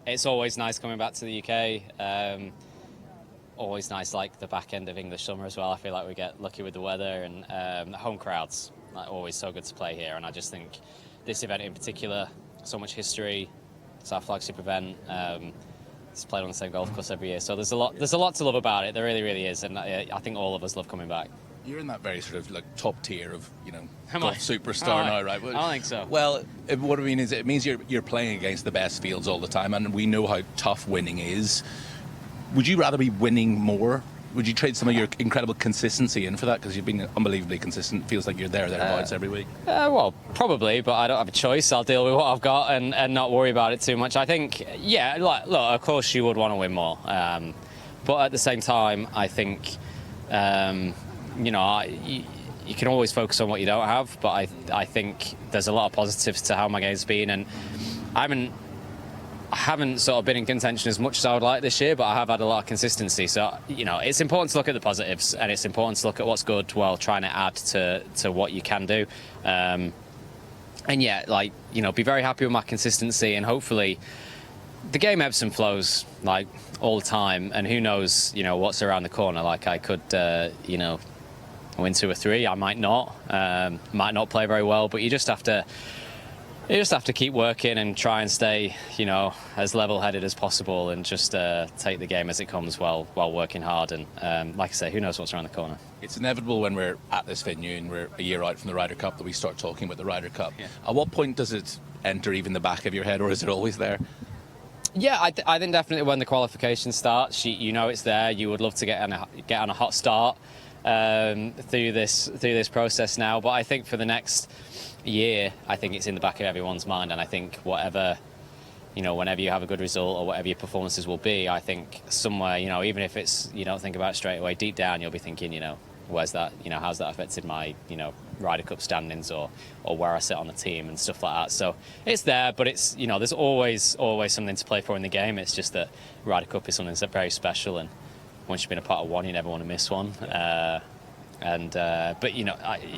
It's always nice coming back to the UK. Always nice, like the back end of English summer as well. I feel like we get lucky with the weather, and the home crowds, like, always so good to play here. And I just think this event in particular, so much history. It's our flagship event. It's played on the same golf course every year, so there's a lot to love about it. There really, really is, and I think all of us love coming back. You're in that very sort of like top tier of Am golf I? superstar now, right? I don't think so. Well, what I mean is it means you're playing against the best fields all the time, and we know how tough winning is. Would you rather be winning more? Would you trade some of your incredible consistency in for that? Because you've been unbelievably consistent. Feels like you're thereabouts every week. Well, probably, but I don't have a choice. I'll deal with what I've got and not worry about it too much. I think, yeah, look, of course you would want to win more. But at the same time, I think, you can always focus on what you don't have. But I think there's a lot of positives to how my game's been. And I haven't sort of been in contention as much as I would like this year, but I have had a lot of consistency. So, it's important to look at the positives, and it's important to look at what's good while trying to add to what you can do. And yeah, be very happy with my consistency, and hopefully the game ebbs and flows like all the time, and who knows, what's around the corner. Like I could, win 2 or 3. I might not play very well, but you just have to keep working and try and stay, as level-headed as possible, and just take the game as it comes while working hard. And like I say, who knows what's around the corner. It's inevitable when we're at this venue and we're a year out from the Ryder Cup that we start talking about the Ryder Cup. Yeah. At what point does it enter even the back of your head, or is it always there? Yeah, I think definitely when the qualification starts, it's there. You would love to get on a hot start through this process now, but I think for the next year, I think it's in the back of everyone's mind, and I think whenever you have a good result or whatever your performances will be, I think somewhere, even if it's you don't think about it straight away, deep down you'll be thinking, where's that, how's that affected my, Ryder Cup standings or where I sit on the team and stuff like that. So it's there, but it's, there's always something to play for in the game. It's just that Ryder Cup is something that's very special, and once you've been a part of one, you never want to miss one. But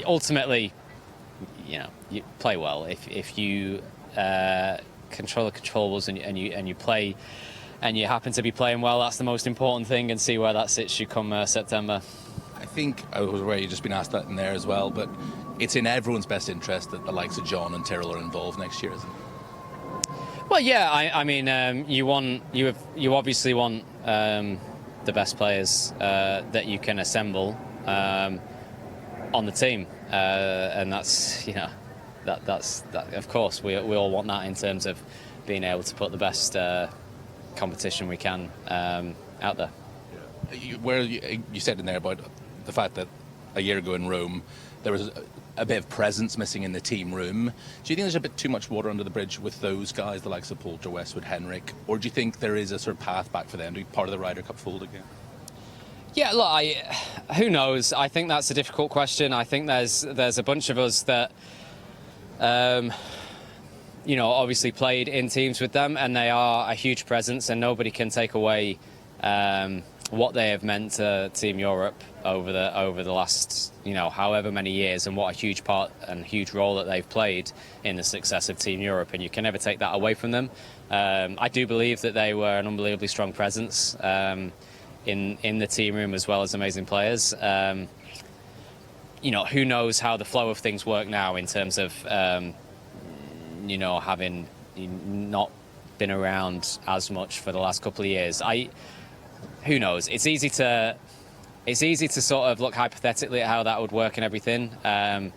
ultimately, you play well if you control the controllables and you play, and you happen to be playing well. That's the most important thing, and see where that sits you come September. I think I was aware you've just been asked that in there as well, but it's in everyone's best interest that the likes of John and Tyrrell are involved next year, isn't it? Well, yeah. I mean, you obviously want the best players that you can assemble on the team, and that's that's of course we all want that in terms of being able to put the best competition we can out there. You said in there about the fact that a year ago in Rome there was a bit of presence missing in the team room. Do you think there's a bit too much water under the bridge with those guys, the likes of Poulter, Westwood, Henrik, or do you think there is a sort of path back for them to be part of the Ryder Cup fold again? Yeah, look, who knows? I think that's a difficult question. I think there's a bunch of us that, obviously played in teams with them, and they are a huge presence, and nobody can take away what they have meant to Team Europe over the last, however many years, and what a huge part and huge role that they've played in the success of Team Europe, and you can never take that away from them. I do believe that they were an unbelievably strong presence in the team room, as well as amazing players. Who knows how the flow of things work now in terms of having not been around as much for the last couple of years. Who knows? It's easy to sort of look hypothetically at how that would work and everything, but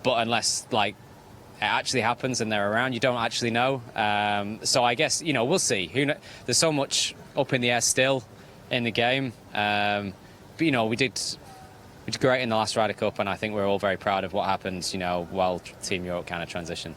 unless it actually happens and they're around, you don't actually know. So I guess we'll see. There's so much up in the air still in the game, but we did great in the last Ryder Cup, and I think we're all very proud of what happened while Team Europe kind of transitioned.